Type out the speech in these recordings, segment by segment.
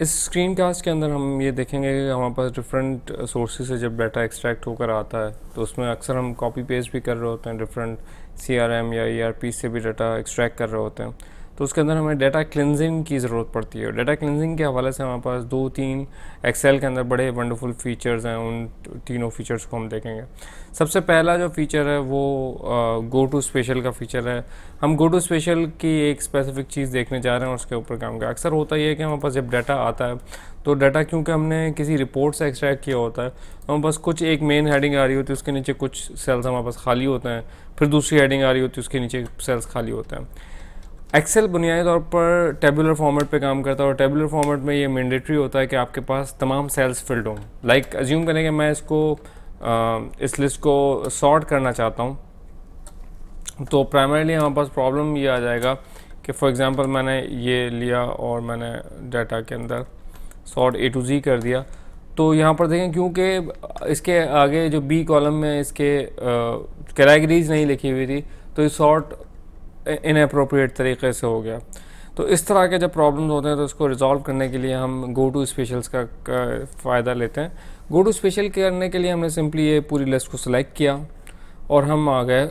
इस screen cast के अंदर हम ये देखेंगे कि हमारे पास डिफरेंट सोर्सेज से जब डाटा एक्सट्रैक्ट होकर आता है तो उसमें अक्सर हम कॉपी पेस्ट भी कर रहे होते हैं, डिफरेंट CRM या ERP से भी डाटा एक्सट्रैक्ट कर रहे होते हैं। तो उसके अंदर हमें डाटा क्लिनजिंग की ज़रूरत पड़ती है। डाटा क्लिनजिंग के हवाले से हमारे पास 2-3 एक्सेल के अंदर बड़े वंडरफुल फ़ीचर्स हैं। उन तीनों फ़ीचर्स को हम देखेंगे। सबसे पहला जो फ़ीचर है वो गो टू स्पेशल का फ़ीचर है। हम गो टू स्पेशल की एक स्पेसिफिक चीज़ देखने जा रहे हैं और उसके ऊपर काम करें। अक्सर होता ही है कि हमारे पास जब डाटा आता है तो डाटा क्योंकि हमने किसी रिपोर्ट से एक्सट्रैक्ट किया होता है, हमारे पास कुछ एक मेन हेडिंग आ रही होती है, उसके नीचे कुछ सेल्स हमारे पास खाली होते हैं, फिर दूसरी हेडिंग आ रही होती है, उसके नीचे सेल्स खाली होते हैं। एक्सेल बुनियादी तौर पर टेबुलर फॉर्मेट पे काम करता है और टेबुलर फॉर्मेट में ये मैंडेटरी होता है कि आपके पास तमाम सेल्स फिल्ड हों। लाइक अज्यूम करें कि मैं इस लिस्ट को सॉर्ट करना चाहता हूँ, तो प्राइमरीली हमारे पास प्रॉब्लम ये आ जाएगा कि फॉर एग्जांपल मैंने ये लिया और मैंने डाटा के अंदर सॉर्ट A to Z कर दिया। तो यहाँ पर देखें क्योंकि इसके आगे जो B कॉलम में इसके कैटेगरीज नहीं लिखी हुई थी तो ये सॉर्ट इनअप्रोप्रिएट तरीके से हो गया। तो इस तरह के जब प्रॉब्लम्स होते हैं तो इसको रिजॉल्व करने के लिए हम गो टू स्पेशल्स का फ़ायदा लेते हैं। गो टू स्पेशल करने के लिए हमने सिंपली ये पूरी लिस्ट को सिलेक्ट किया और हम आ गए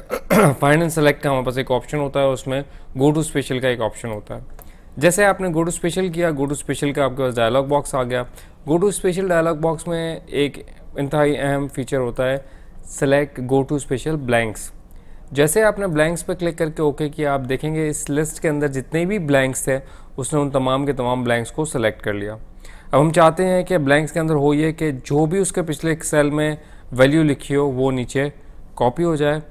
फाइंड एंड सेलेक्ट का हमारे पास एक ऑप्शन होता है, उसमें गो टू स्पेशल का एक ऑप्शन होता है। जैसे आपने गो टू स्पेशल किया, गो टू स्पेशल का आपके पास डायलॉग बॉक्स आ गया। Go to special dialog box में एक इंतहाई अहम फीचर होता है select go to special blanks. जैसे आपने ब्लैंक्स पे क्लिक करके ओके किया, आप देखेंगे इस लिस्ट के अंदर जितने भी ब्लैंक्स थे उसने उन तमाम के तमाम ब्लैंक्स को सेलेक्ट कर लिया। अब हम चाहते हैं कि ब्लैंक्स के अंदर हो ये कि जो भी उसके पिछले सेल में वैल्यू लिखी हो वो नीचे कॉपी हो जाए।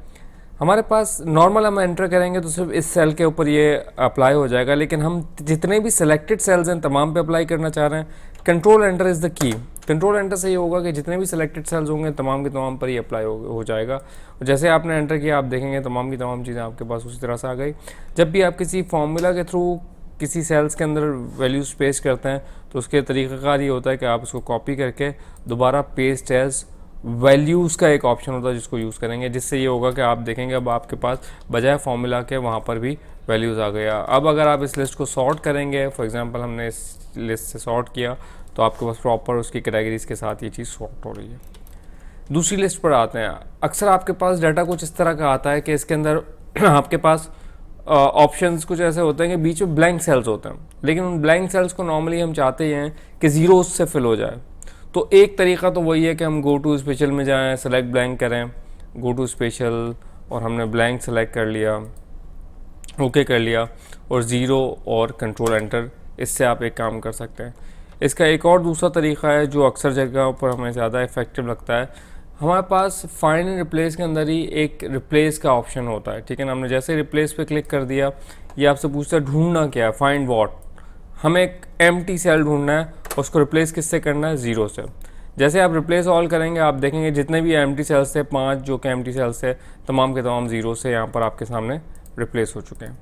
हमारे पास नॉर्मल हम एंटर करेंगे तो सिर्फ इस सेल के ऊपर ये अप्लाई हो जाएगा, लेकिन हम जितने भी सिलेक्टेड सेल्स हैं तमाम पे अप्लाई करना चाह रहे हैं, control enter is the key. Control enter से ये होगा कि जितने भी सिलेक्टेड सेल्स होंगे तमाम के तमाम पर ही अप्लाई हो जाएगा। और जैसे आपने एंटर किया आप देखेंगे तमाम की तमाम चीज़ें आपके पास उसी तरह से आ गई। जब भी आप किसी फार्मूला के थ्रू किसी सेल्स के अंदर वैल्यूज पेस्ट करते हैं तो उसके तरीक़ाकार ये होता है कि आप उसको कॉपी करके दोबारा पेस्ट एज वैल्यूज़ का एक ऑप्शन होता है जिसको यूज़ करेंगे, जिससे ये होगा कि आप देखेंगे अब आपके पास बजाय फार्मूला के वहाँ पर भी वैल्यूज़ आ गया। अब अगर आप इस लिस्ट को सॉर्ट करेंगे, फॉर एग्जांपल हमने इस लिस्ट से सॉर्ट किया तो आपके पास प्रॉपर उसकी कैटेगरीज के साथ ये चीज़ सॉर्ट हो रही है। दूसरी लिस्ट पर आते हैं। अक्सर आपके पास डाटा कुछ इस तरह का आता है कि इसके अंदर आपके पास ऑप्शंस कुछ ऐसे होते हैं कि बीच में ब्लैंक सेल्स होते हैं, लेकिन उन ब्लैंक सेल्स को नॉर्मली हम चाहते हैं कि ज़ीरोज़ से फिल हो जाए। तो एक तरीका तो वही है कि हम गो टू स्पेशल में जाएं, सेलेक्ट ब्लैंक करें, गो टू स्पेशल और हमने ब्लैंक सेलेक्ट कर लिया, ओके कर लिया और ज़ीरो और कंट्रोल एंटर, इससे आप एक काम कर सकते हैं। इसका एक और दूसरा तरीका है जो अक्सर जगहों पर हमें ज़्यादा इफेक्टिव लगता है। हमारे पास फाइंड एंड रिप्लेस के अंदर ही एक रिप्लेस का ऑप्शन होता है, ठीक है ना। हमने जैसे रिप्लेस पे क्लिक कर दिया, ये आपसे पूछता है ढूंढना क्या है, फाइंड वॉट। हमें एक एम्प्टी सेल ढूंढना है, उसको रिप्लेस किससे करना है, ज़ीरो से। जैसे आप रिप्लेस ऑल करेंगे आप देखेंगे जितने भी एम्प्टी सेल्स थे, 5 जो कि एम्प्टी सेल्स थे, तमाम के तमाम ज़ीरो से यहाँ पर आपके सामने रिप्लेस हो चुके हैं।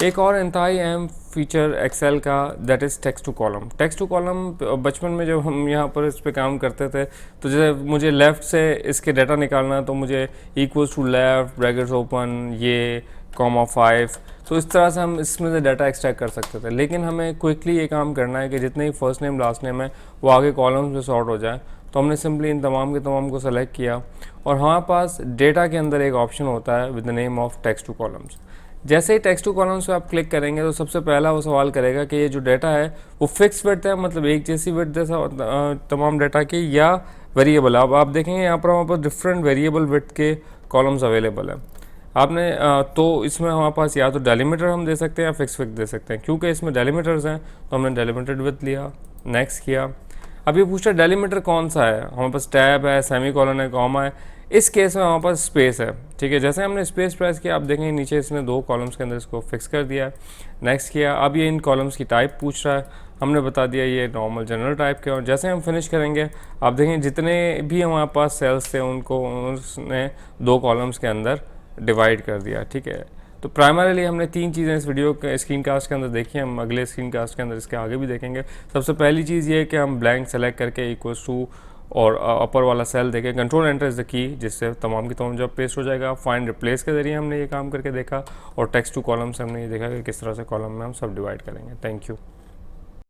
एक और इंतहाई अहम फीचर एक्सेल का that is text to column. Text to column बचपन में जब हम यहाँ पर इस पर काम करते थे तो जैसे मुझे लेफ़्ट से इसके डाटा निकालना है तो मुझे equals to left brackets open ये (5), तो इस तरह से हम इसमें से डाटा एक्सट्रैक्ट कर सकते थे। लेकिन हमें क्विकली ये काम करना है कि जितने ही फर्स्ट नेम लास्ट नेम है वो आगे कॉलम्स में सॉर्ट हो जाए। तो हमने सिंपली इन तमाम के तमाम को सेलेक्ट किया और हमारे पास डेटा के अंदर एक ऑप्शन होता है with the name of text two columns. जैसे ही टेक्स्ट टू कॉलम्स पे आप क्लिक करेंगे तो सबसे पहला वो सवाल करेगा कि ये जो डाटा है वो फिक्स विड्थ है, मतलब एक जैसी विड्थ है तमाम डाटा की, या वेरिएबल। अब आप देखेंगे यहाँ पर हमारे पास डिफरेंट वेरिएबल विड्थ के कॉलम्स अवेलेबल है। आपने तो इसमें हमारे पास या तो डेलीमीटर हम दे सकते हैं या फिक्स दे सकते हैं। क्योंकि इसमें डेलीमीटर्स हैं तो हमने डेलीमीटर विड्थ लिया, नेक्स्ट किया। अब ये पूछता है डेलीमीटर कौन सा है, हमारे पास टैब है, सेमीकोलन है, कॉमा है। इस केस में हमारे पास स्पेस है, ठीक है। जैसे हमने स्पेस प्रेस किया आप देखेंगे नीचे इसने 2 कॉलम्स के अंदर इसको फिक्स कर दिया है, नेक्स्ट किया। अब ये इन कॉलम्स की टाइप पूछ रहा है, हमने बता दिया ये नॉर्मल जनरल टाइप के। और जैसे हम फिनिश करेंगे आप देखेंगे जितने भी हमारे पास सेल्स थे उनको उसने 2 कॉलम्स के अंदर डिवाइड कर दिया, ठीक है। तो प्राइमरीली हमने 3 चीज़ें इस वीडियो के स्क्रीन कास्ट के अंदर देखी, हम अगले स्क्रीन कास्ट के अंदर इसके आगे भी देखेंगे। सबसे पहली चीज़ ये है कि हम ब्लैंक सेलेक्ट करके इक्वल्स टू और अपर वाला सेल देखें, control enter is the key, जिससे तमाम की तमाम जब पेस्ट हो जाएगा। फाइंड रिप्लेस के ज़रिए हमने ये काम करके देखा और टेक्स्ट टू कॉलम से हमने ये देखा कि किस तरह से कॉलम में हम सब डिवाइड करेंगे। Thank you.